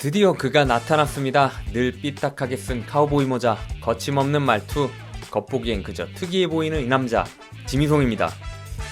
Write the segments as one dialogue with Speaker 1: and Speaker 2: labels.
Speaker 1: 드디어 그가 나타났습니다. 늘 삐딱하게 쓴 카우보이 모자, 거침없는 말투, 겉보기엔 그저 특이해 보이는 이 남자, 지미송입니다.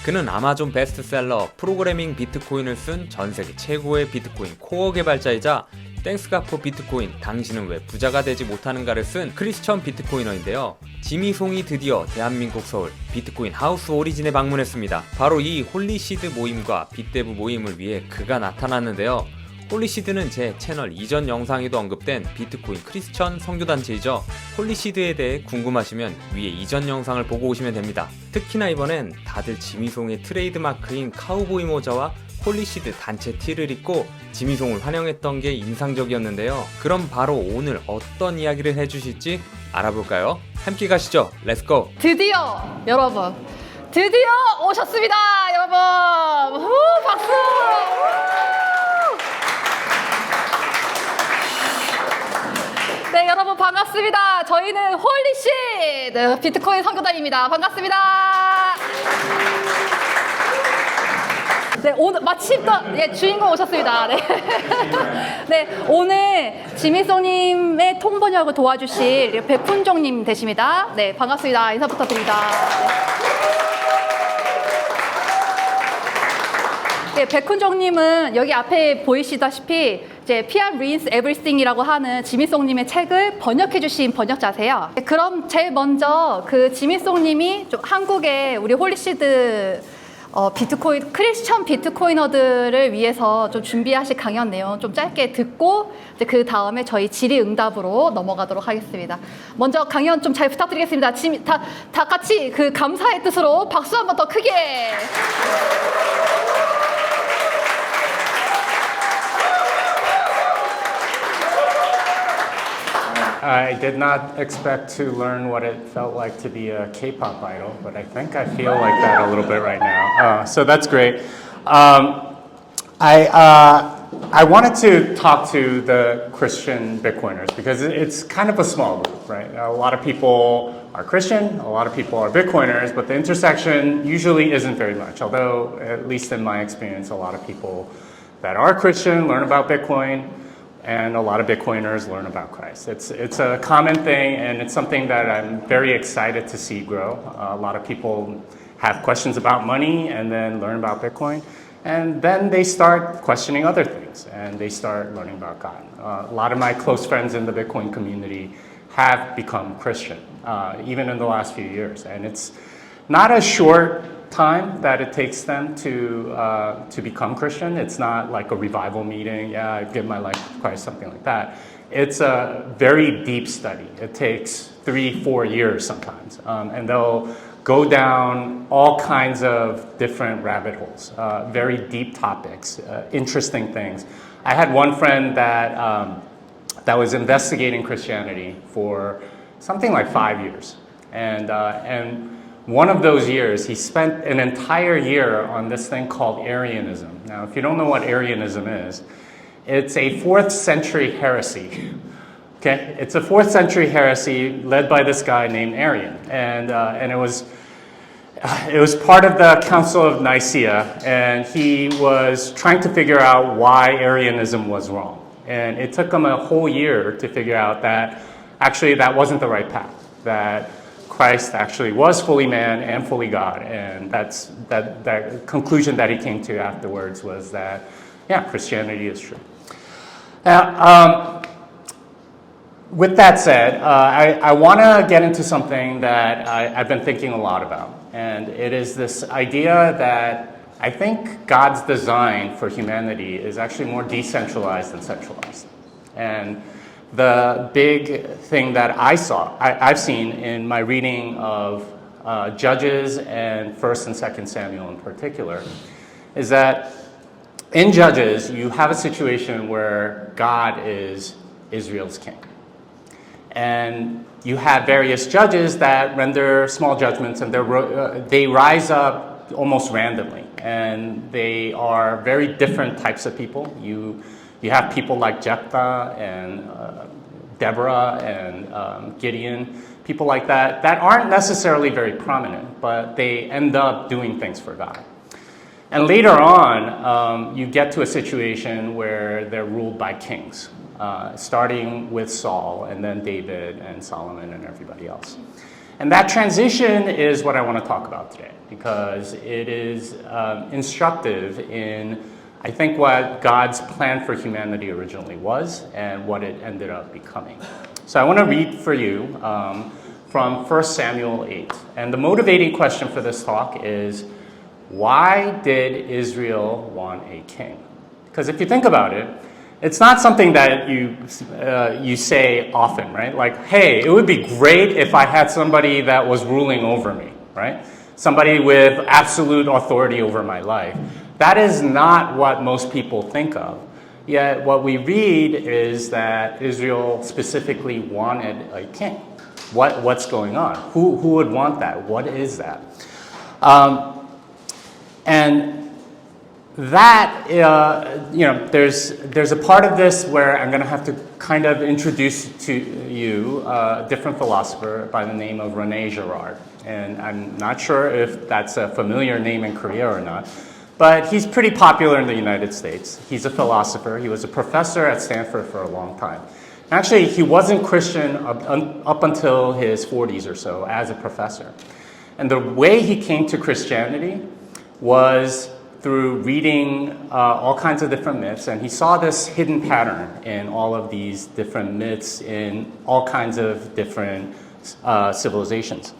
Speaker 1: 그는 아마존 베스트셀러 프로그래밍 비트코인을 쓴 전세계 최고의 비트코인 코어 개발자이자 땡스가 포 비트코인 당신은 왜 부자가 되지 못하는가를 쓴 크리스천 비트코이너인데요. 지미송이 드디어 대한민국 서울 비트코인 하우스 오리진에 방문했습니다. 바로 이 홀리씨드 모임과 빗대부 모임을 위해 그가 나타났는데요. 홀리씨드는 제 채널 이전 영상에도 언급된 비트코인 크리스천 선교단체이죠. 홀리씨드에 대해 궁금하시면 위에 이전 영상을 보고 오시면 됩니다. 특히나 이번엔 다들 지미송의 트레이드마크인 카우보이 모자와 홀리씨드 단체 티를 입고 지미송을 환영했던 게 인상적이었는데요. 그럼 바로 오늘 어떤 이야기를 해주실지 알아볼까요? 함께 가시죠. 렛츠고!
Speaker 2: 드디어 여러분 드디어 오셨습니다 여러분. 박수. 네 여러분 반갑습니다. 저희는 홀리씨드 비트코인 선교단입니다. 반갑습니다. 네, 오늘 마침 또 주인공 오셨습니다. 네. 네, 오늘 지미송님의 통번역을 도와주실 백훈종님 되십니다. 네, 반갑습니다. 인사 부탁드립니다. 네, 백훈종님은 여기 앞에 보이시다시피 이제 PR Means Everything이라고 하는 지미송님의 책을 번역해주신 번역자세요. 네, 그럼 제일 먼저 그 지미송님이 좀 한국의 우리 홀리씨드 비트코인, 크리스천 비트코이너들을 위해서 좀 준비하실 강연 내용 좀 짧게 듣고 이제 그 다음에 저희 질의응답으로 넘어가도록 하겠습니다. 먼저 강연 좀 잘 부탁드리겠습니다. 다 같이 그 감사의 뜻으로 박수 한 번 더 크게.
Speaker 3: I did not expect to learn what it felt like to be a K-pop idol, but I think I feel like that a little bit right now. So that's great. I wanted to talk to the Christian Bitcoiners because it's kind of a small group, right? A lot of people are Christian, a lot of people are Bitcoiners, but the intersection usually isn't very much. Although, at least in my experience, a lot of people that are Christian learn about Bitcoin, and a lot of Bitcoiners learn about Christ. It's a common thing, and it's something that I'm very excited to see grow. A lot of people have questions about money and then learn about Bitcoin, and then they start questioning other things, and they start learning about God. A lot of my close friends in the Bitcoin community have become Christian, even in the last few years, and it's not a short time that it takes them to become Christian. It's not like a revival meeting, yeah, I give my life to Christ, something like that. It's a very deep study. It takes 3-4 years sometimes, and they'll go down all kinds of different rabbit holes, very deep topics, interesting things. I had one friend that was investigating Christianity for something like 5 years, and one of those years, he spent an entire year on this thing called Arianism. Now, if you don't know what Arianism is, it's a 4th century heresy. Okay, it's a 4th century heresy led by this guy named Arian, and it was part of the Council of Nicaea, and he was trying to figure out why Arianism was wrong. And it took him a whole year to figure out that actually that wasn't the right path. That Christ actually was fully man and fully God, and that conclusion that he came to afterwards was that, yeah, Christianity is true. Now, with that said, I want to get into something that I've been thinking a lot about, and it is this idea that I think God's design for humanity is actually more decentralized than centralized. And the big thing that I've seen in my reading of Judges and 1st and 2nd Samuel in particular, is that in Judges, you have a situation where God is Israel's king. And you have various judges that render small judgments, and they rise up almost randomly. And they are very different types of people. You have people like Jephthah and Deborah and Gideon, people like that aren't necessarily very prominent, but they end up doing things for God. And later on, you get to a situation where they're ruled by kings, starting with Saul and then David and Solomon and everybody else. And that transition is what I want to talk about today, because it is instructive in, I think, what God's plan for humanity originally was and what it ended up becoming. So I want to read for you from 1 Samuel 8. And the motivating question for this talk is, why did Israel want a king? Because if you think about it, it's not something that you say often, right? Like, hey, it would be great if I had somebody that was ruling over me, right? Somebody with absolute authority over my life. That is not what most people think of. Yet what we read is that Israel specifically wanted a king. What's going on? Who would want that? What is that? And that, there's a part of this where I'm going to have to kind of introduce to you a different philosopher by the name of René Girard. And I'm not sure if that's a familiar name in Korea or not, but he's pretty popular in the United States. He's a philosopher. He was a professor at Stanford for a long time. Actually, he wasn't Christian up until his 40s or so as a professor. And the way he came to Christianity was through reading all kinds of different myths, and he saw this hidden pattern in all of these different myths in all kinds of different civilizations.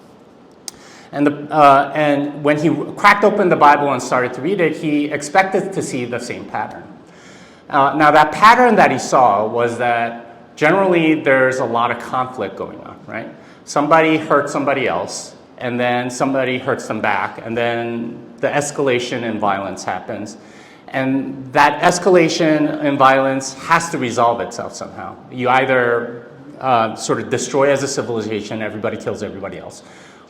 Speaker 3: And when he cracked open the Bible and started to read it, he expected to see the same pattern. Now that pattern that he saw was that generally there's a lot of conflict going on, right? Somebody hurts somebody else, and then somebody hurts them back, and then the escalation in violence happens. And that escalation in violence has to resolve itself somehow. You either sort of destroy as a civilization, everybody kills everybody else,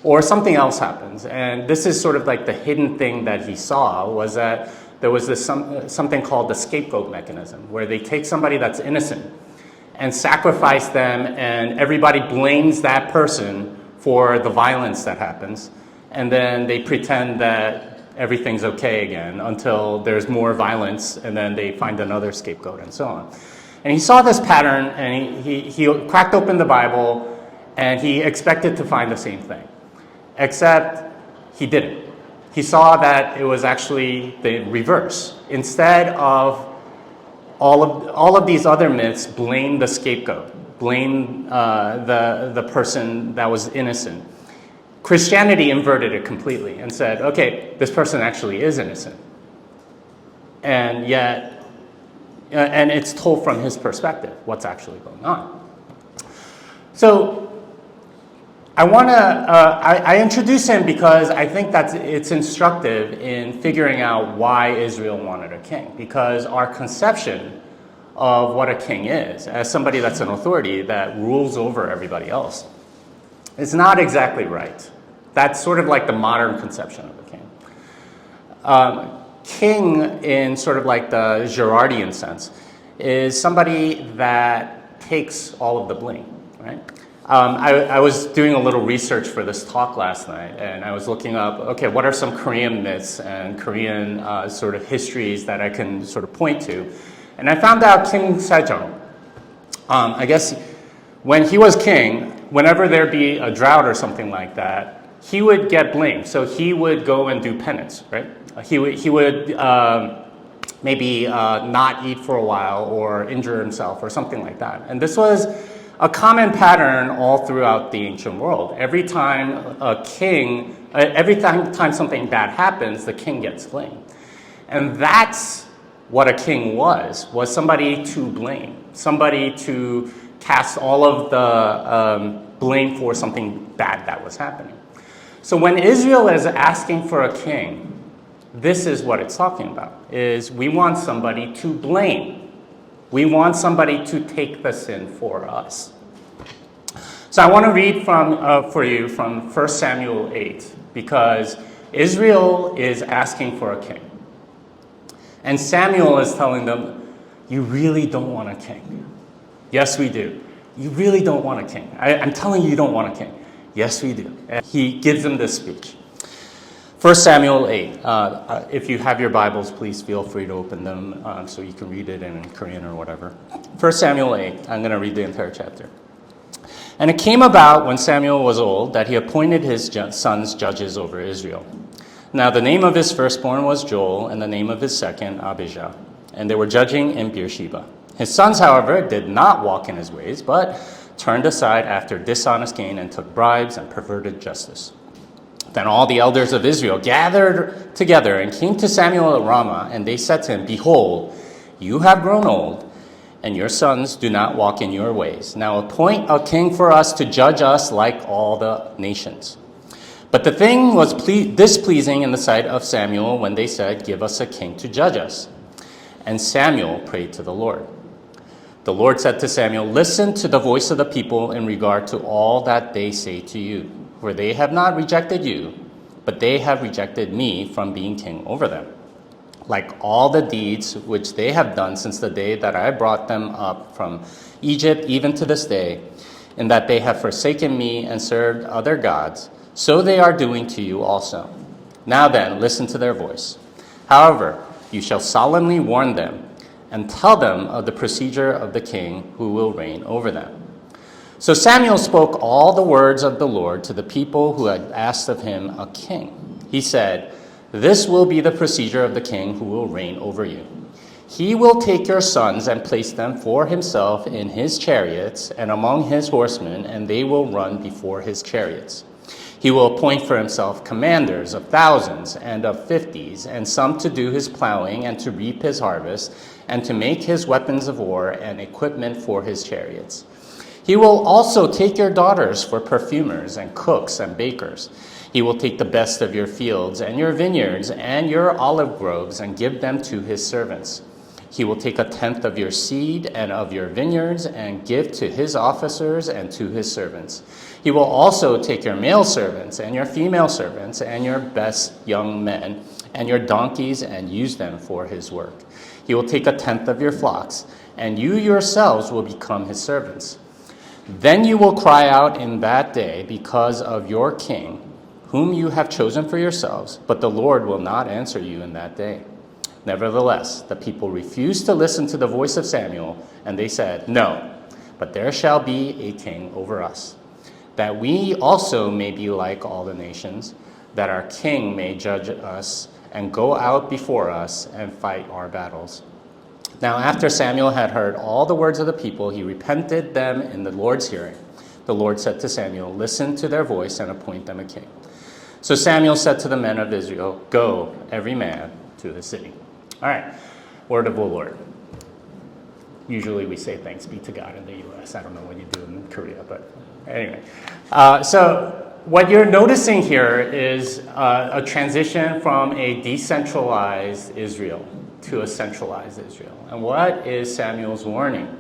Speaker 3: or something else happens. And this is sort of like the hidden thing that he saw, was that there was this something called the scapegoat mechanism, where they take somebody that's innocent and sacrifice them, and everybody blames that person for the violence that happens, and then they pretend that everything's okay again until there's more violence, and then they find another scapegoat and so on. And he saw this pattern, and he cracked open the Bible, and he expected to find the same thing, except he didn't. He saw that it was actually the reverse. Instead of all of these other myths blame the scapegoat, blame the person that was innocent, Christianity inverted it completely and said, okay, this person actually is innocent. And yet, and it's told from his perspective, what's actually going on. So I introduce him because I think that it's instructive in figuring out why Israel wanted a king. Because our conception of what a king is, as somebody that's an authority that rules over everybody else, is not exactly right. That's sort of like the modern conception of a king. King, in sort of like the Girardian sense, is somebody that takes all of the blame, right? I was doing a little research for this talk last night, and I was looking up, okay, what are some Korean myths and Korean sort of histories that I can sort of point to? And I found out King Sejong, I guess when he was king, whenever there'd be a drought or something like that, he would get blamed. So he would go and do penance, right? He would maybe not eat for a while or injure himself or something like that. And this was a common pattern all throughout the ancient world. Every time every time something bad happens, the king gets blamed. And that's what a king was somebody to blame, somebody to cast all of the blame for something bad that was happening. So when Israel is asking for a king, this is what it's talking about, is we want somebody to blame. We want somebody to take the sin for us. So I want to read for you from 1 Samuel 8, because Israel is asking for a king. And Samuel is telling them, you really don't want a king. Yes, we do. You really don't want a king. I'm telling you, you don't want a king. Yes, we do. And he gives them this speech. 1 Samuel 8. If you have your Bibles, please feel free to open them so you can read it in Korean or whatever. 1 Samuel 8. I'm going to read the entire chapter. And it came about when Samuel was old that he appointed his sons judges over Israel. Now the name of his firstborn was Joel, and the name of his second Abijah. And they were judging in Beersheba. His sons, however, did not walk in his ways, but turned aside after dishonest gain and took bribes and perverted justice. Then all the elders of Israel gathered together and came to Samuel at Ramah, and they said to him, Behold, you have grown old, and your sons do not walk in your ways. Now appoint a king for us to judge us like all the nations. But the thing was displeasing in the sight of Samuel when they said, Give us a king to judge us. And Samuel prayed to the Lord. The Lord said to Samuel, Listen to the voice of the people in regard to all that they say to you. For they have not rejected you, but they have rejected me from being king over them. Like all the deeds which they have done since the day that I brought them up from Egypt, even to this day, in that they have forsaken me and served other gods, so they are doing to you also. Now then, listen to their voice. However, you shall solemnly warn them and tell them of the procedure of the king who will reign over them. So Samuel spoke all the words of the Lord to the people who had asked of him a king. He said, This will be the procedure of the king who will reign over you. He will take your sons and place them for himself in his chariots and among his horsemen, and they will run before his chariots. He will appoint for himself commanders of thousands and of 50s, and some to do his plowing and to reap his harvest, and to make his weapons of war and equipment for his chariots. He will also take your daughters for perfumers and cooks and bakers. He will take the best of your fields and your vineyards and your olive groves and give them to his servants. He will take a tenth of your seed and of your vineyards and give to his officers and to his servants. He will also take your male servants and your female servants and your best young men and your donkeys and use them for his work. He will take a tenth of your flocks, and you yourselves will become his servants. Then you will cry out in that day because of your king, whom you have chosen for yourselves, but the Lord will not answer you in that day. Nevertheless, the people refused to listen to the voice of Samuel, and they said, No, but there shall be a king over us, that we also may be like all the nations, that our king may judge us and go out before us and fight our battles. Now after Samuel had heard all the words of the people, he repented them in the Lord's hearing. The Lord said to Samuel, Listen to their voice and appoint them a king. So Samuel said to the men of Israel, Go, every man, to his city. All right, word of the Lord. Usually we say thanks be to God in the U.S. I don't know what you do in Korea, but anyway. So what you're noticing here is a transition from a decentralized Israel to a centralized Israel. And what is Samuel's warning?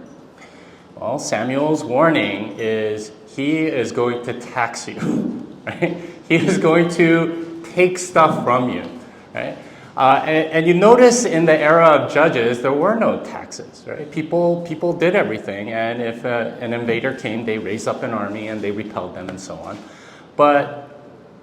Speaker 3: Well, Samuel's warning is he is going to tax you, right? He is going to take stuff from you, right? And you notice in the era of judges, there were no taxes, right? People did everything, and if an invader came, they raised up an army and they repelled them and so on. But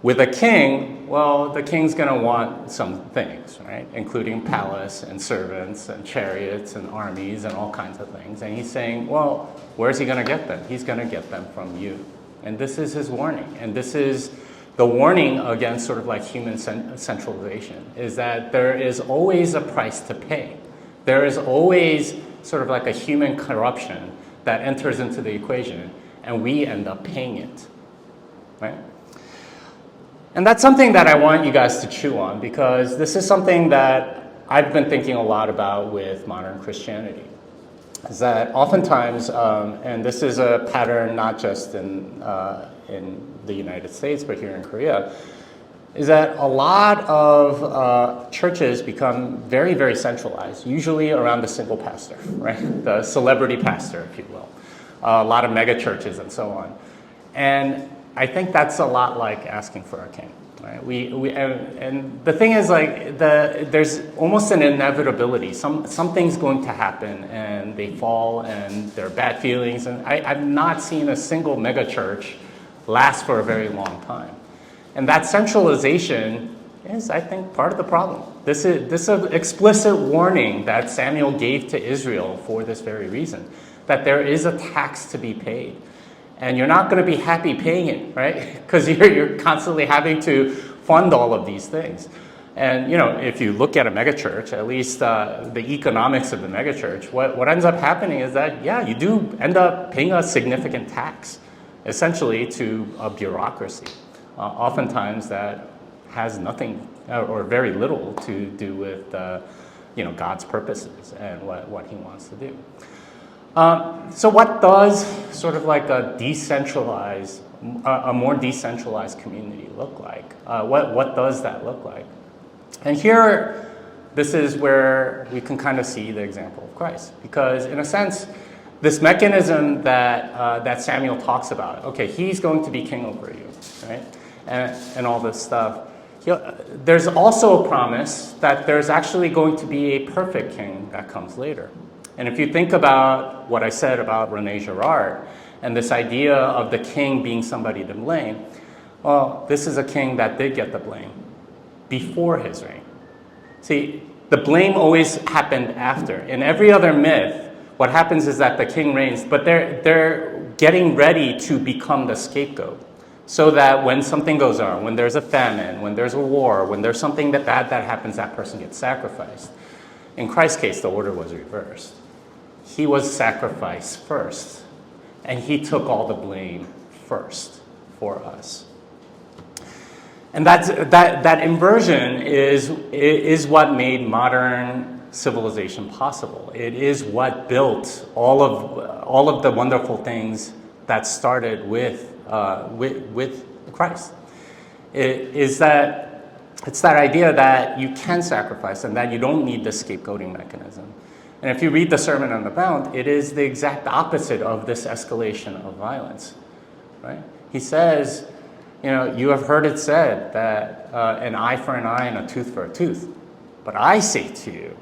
Speaker 3: with a king, well, the king's going to want some things, right? Including palace and servants and chariots and armies and all kinds of things. And he's saying, well, where's he going to get them? He's going to get them from you. And this is his warning. And this is the warning against sort of like human centralization, is that there is always a price to pay. There is always sort of like a human corruption that enters into the equation, and we end up paying it, right? And that's something that I want you guys to chew on, because this is something that I've been thinking a lot about with modern Christianity. Is that oftentimes, and this is a pattern not just in the United States, but here in Korea, is that a lot of churches become very, very centralized, usually around the single pastor, right? The celebrity pastor, if you will. A lot of mega churches and so on. And I think that's a lot like asking for a king, right? And the thing is, like, there's almost an inevitability. Something's going to happen, and they fall, and there are bad feelings. And I've not seen a single mega church last for a very long time. And that centralization is, I think, part of the problem. This is an explicit warning that Samuel gave to Israel for this very reason, that there is a tax to be paid. And you're not going to be happy paying it, right? Because you're constantly having to fund all of these things. And, if you look at a megachurch, at least the economics of the megachurch, what ends up happening is that, you do end up paying a significant tax, essentially, to a bureaucracy. Oftentimes that has nothing or very little to do with, God's purposes and what he wants to do. So what does sort of like a more decentralized community look like? What does that look like? And here, this is where we can kind of see the example of Christ. Because in a sense, this mechanism that Samuel talks about, okay, he's going to be king over you, right? And all this stuff. There's also a promise that there's actually going to be a perfect king that comes later. And if you think about what I said about René Girard and this idea of the king being somebody to blame, well, this is a king that did get the blame before his reign. See, the blame always happened after. In every other myth, what happens is that the king reigns, but they're getting ready to become the scapegoat. So that when something goes wrong, when there's a famine, when there's a war, when there's something bad that happens, that person gets sacrificed. In Christ's case, the order was reversed. He was sacrificed first, and he took all the blame first for us. And that inversion is what made modern civilization possible. It is what built all of the wonderful things that started with Christ. It's that idea that you can sacrifice and that you don't need the scapegoating mechanism. And if you read the Sermon on the Mount, it is the exact opposite of this escalation of violence, right? He says, you have heard it said that an eye for an eye and a tooth for a tooth. But I say to you,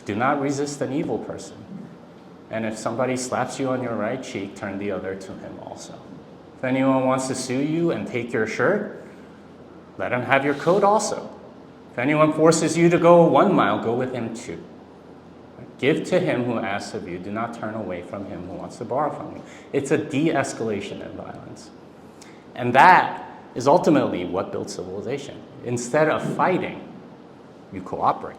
Speaker 3: do not resist an evil person. And if somebody slaps you on your right cheek, turn the other to him also. If anyone wants to sue you and take your shirt, let him have your coat also. If anyone forces you to go 1 mile, go with him 2. Give to him who asks of you. Do not turn away from him who wants to borrow from you. It's a de-escalation of violence. And that is ultimately what built civilization. Instead of fighting, you cooperate.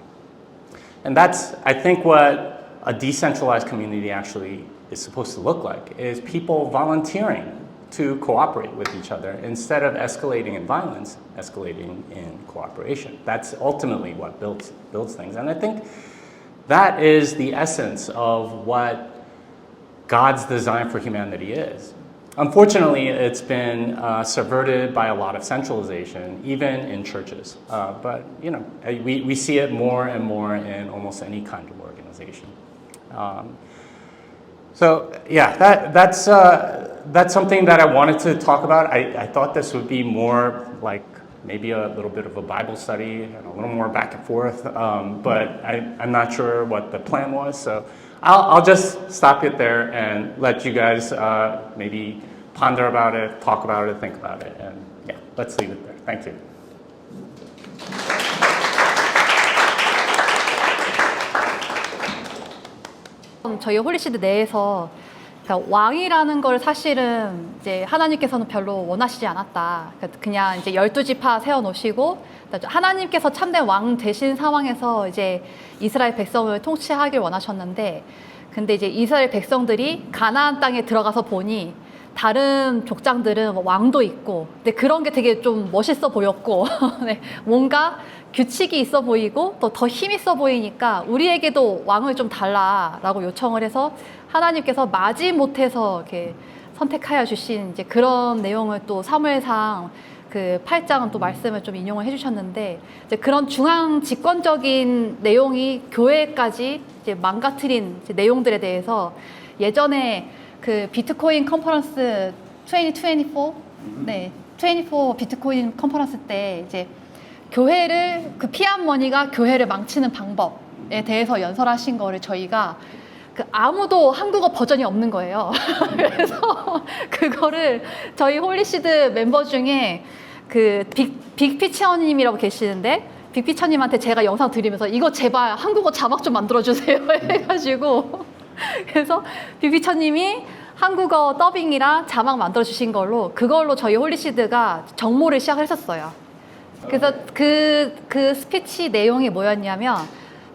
Speaker 3: And that's, I think, what a decentralized community actually is supposed to look like, is people volunteering to cooperate with each other instead of escalating in violence, escalating in cooperation. That's ultimately what builds things. And I think that is the essence of what God's design for humanity is. Unfortunately, it's been subverted by a lot of centralization, even in churches. But we see it more and more in almost any kind of organization. That's something that I wanted to talk about. I thought this would be more like maybe a little bit of a Bible study and a little more back and forth, but I'm not sure what the plan was. So I'll just stop it there and let you guys maybe ponder about it, talk about it, think about it, and let's leave it there. Thank you.
Speaker 2: 저희 홀리씨드 내에서 그러니까 왕이라는 걸 사실은 이제 하나님께서는 별로 원하시지 않았다. 그냥 이제 12지파 세워놓으시고 하나님께서 참된 왕 되신 상황에서 이제 이스라엘 백성을 통치하길 원하셨는데, 근데 이제 이스라엘 백성들이 가나안 땅에 들어가서 보니 다른 족장들은 왕도 있고, 근데 그런 게 되게 좀 멋있어 보였고, 네, 뭔가 규칙이 있어 보이고 또 더 힘 있어 보이니까 우리에게도 왕을 좀 달라라고 요청을 해서 하나님께서 마지못해서 이렇게 선택하여 주신 이제 그런 내용을 또 사무엘상 그 8장은 또 말씀을 좀 인용을 해주셨는데, 이제 그런 중앙 집권적인 내용이 교회까지 이제 망가뜨린 이제 내용들에 대해서 예전에 그 비트코인 컨퍼런스 2024, 네, 24 비트코인 컨퍼런스 때 이제 교회를 그 피앗 머니가 교회를 망치는 방법에 대해서 연설하신 거를 저희가 그 아무도 한국어 버전이 없는 거예요. 그래서 그거를 저희 홀리씨드 멤버 중에 그 빅피처님이라고 계시는데 빅피처님한테 제가 영상 드리면서 이거 제발 한국어 자막 좀 만들어주세요 해가지고 그래서 빅피처님이 한국어 더빙이랑 자막 만들어주신 걸로 그걸로 저희 홀리씨드가 정모를 시작했었어요. 그래서 그 스피치 내용이 뭐였냐면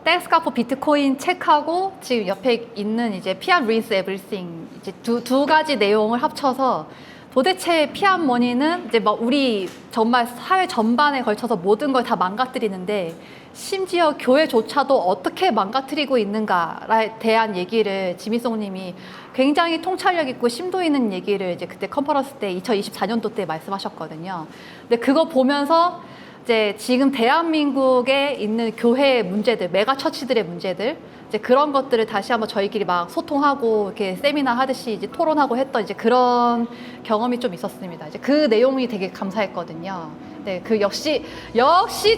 Speaker 2: Thanks God for 비트코인 책하고 지금 옆에 있는 이제 Fiat Ruins Everything 이제 두 가지 내용을 합쳐서 도대체 피앗 머니는 이제 막 우리 정말 사회 전반에 걸쳐서 모든 걸 다 망가뜨리는데 심지어 교회조차도 어떻게 망가뜨리고 있는가에 대한 얘기를 지미송님이 굉장히 통찰력 있고 심도 있는 얘기를 이제 그때 컨퍼런스 때 2024년도 때 말씀하셨거든요. 근데 그거 보면서 이제 지금 대한민국에 있는 교회의 문제들, 메가 처치들의 문제들, 이제 그런 것들을 다시 한번 저희끼리 막 소통하고 이렇게 세미나 하듯이 이제 토론하고 했던 이제 그런 경험이 좀 있었습니다. 이제 그 내용이 되게 감사했거든요. 네, 그 역시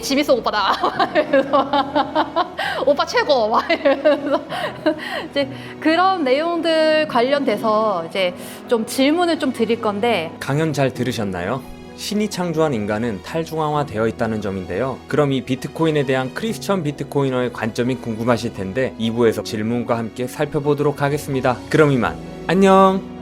Speaker 2: 지미송 오빠다. 오빠 최고. 막 이러면서 이제 그런 내용들 관련돼서 이제 좀 질문을 좀 드릴 건데
Speaker 1: 강연 잘 들으셨나요? 신이 창조한 인간은 탈중앙화되어 있다는 점인데요. 그럼 이 비트코인에 대한 크리스천 비트코이너의 관점이 궁금하실 텐데 2부에서 질문과 함께 살펴보도록 하겠습니다. 그럼 이만 안녕!